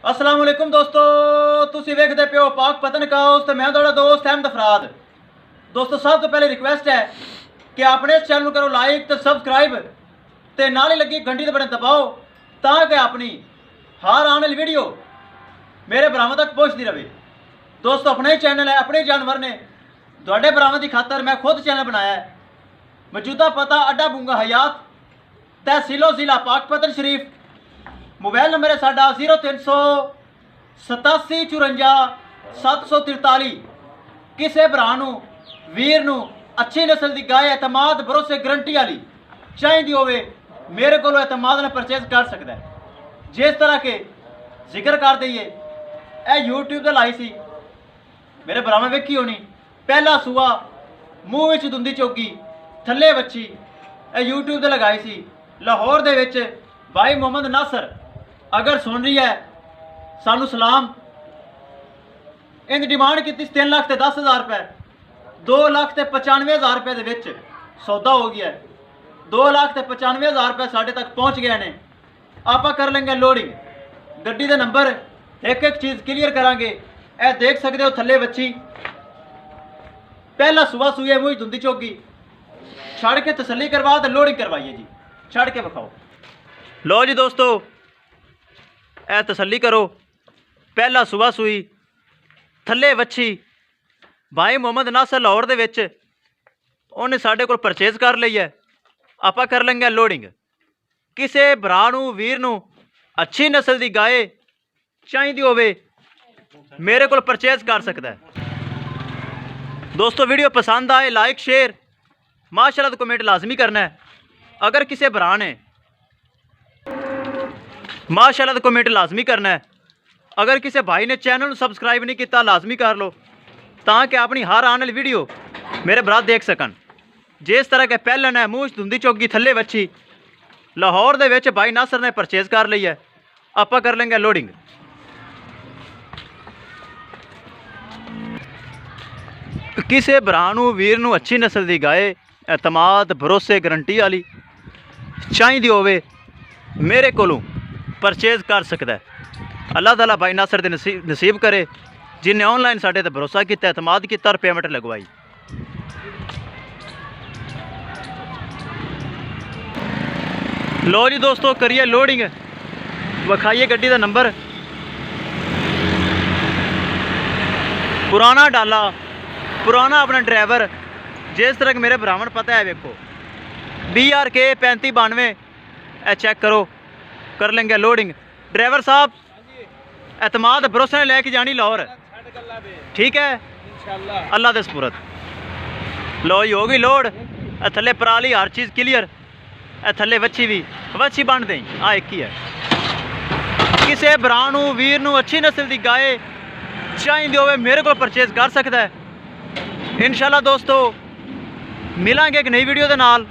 अस्सलाम वालेकुम दोस्तों, तुसी वेखदे पियो पाक पतन काउस ते मैं तुहाडा दोस्त अहमद अफराद। दोस्तों सब तो पहले रिक्वेस्ट है कि अपने इस चैनल करो लाइक ते सबसक्राइब ते नाल ही लगी घंटी दे बटन दबाओ ताकि अपनी हर आने वाली वीडियो मेरे भरावां तक पहुंचती रहे। दोस्तों अपना ही चैनल है, अपने जानवर ने तुहाडे भरावां की खातर मैं खुद चैनल बनाया है। मौजूदा पता अड्डा बूंगा हयात, तहसीलो जिला पाकपतन शरीफ। मोबाइल नंबर है साडा 0387 किसी भरा वीर अच्छी नस्ल की गाय एतमाद भरोसे गारंटी वाली चाहिए होवे मेरे को एतमाद ने परचेज कर सकता है। जिस तरह के जिक्र कर दईए यूट्यूब से लाई सी मेरे भरावां वेखी होनी, पहला सूआ मूँह विच दुंदी चौकी थले बच्ची यूट्यूब से लगाई सी लाहौर दे विच भाई मोहम्मद नासर। अगर सुन रही है सानू सलाम। इन डिमांड की 3,10,000 रुपये, 2,95,000 रुपये के विच सौदा हो गया है। 2,95,000 रुपये साढ़े तक पहुँच गए ने। आप कर लेंगे लोडिंग गड्डी के नंबर एक एक चीज़ क्लीयर करांगे। ए देख सकते हो थले बच्ची पहला सुबह सूए मुझ धुंदी चौकी छड़ के तसली करवा तो लोडिंग करवाइए जी, छड़ के विखाओ। लो जी दोस्तों ए तसली करो, पहला सुबह सूई थले वच्छी भाई मोहम्मद नासर लाहौर दे विच उन्हें साढ़े को परचेज कर ली है। आप कर लेंगे लोडिंग। किसी भरा वीर अच्छी नस्ल की गाय चाहिए होवे मेरे को परचेज कर सकता है। दोस्तों वीडियो पसंद आए लाइक शेयर माशाअल्लाह तो कमेंट लाजमी करना है। अगर किसी भरा ने माशाअल्लाह तो कमेंट लाजमी करना है। अगर किसी भाई ने चैनल सबसक्राइब नहीं किया लाजमी कर लो ताकि अपनी हर आने वाली वीडियो मेरे भरा देख सकन। जिस तरह के पहलन है मूँह धुंदी चौकी थले बच्ची लाहौर दे विच भाई नासर ने परचेज कर ली है। आप कर लेंगे लोडिंग। किसी भरा वीर अच्छी नस्ल की गाय एतमाद भरोसे गारंटी वाली चाहिए होवे मेरे को परचेज कर सकता है। अल्लाह ताला भाई नासर दे नसीब करे जिन्हें ऑनलाइन साढ़े ते भरोसा किया, एतमाद किया और पेमेंट लगवाई। लो जी दोस्तों करिए लोडिंग, विखाइए गड्डी का नंबर पुराना डाला पुराना अपना ड्राइवर। जिस तरह मेरे भरावन पता है वेखो BRK 3592 चेक करो कर लेंगे लोडिंग। ड्राइवर साहब एतमाद भरोसे ने लेके जानी लाहौर, ठीक है अल्लाह दे सपुरत। लो ही होगी लोड थले पराली हर चीज़ क्लियर थले वच्छी भी वच्छी बन दें आ एक ही है। किसी भरा वीर अच्छी नस्ल की गाय चाहिए होवे मेरे को परचेज कर सकता है। इंशाल्लाह दोस्तों मिलांगे एक नई वीडियो के नाल।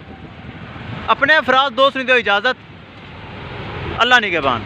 अपने अफराद दोस्त ने दो इजाज़त। अल्लाह निगहबान।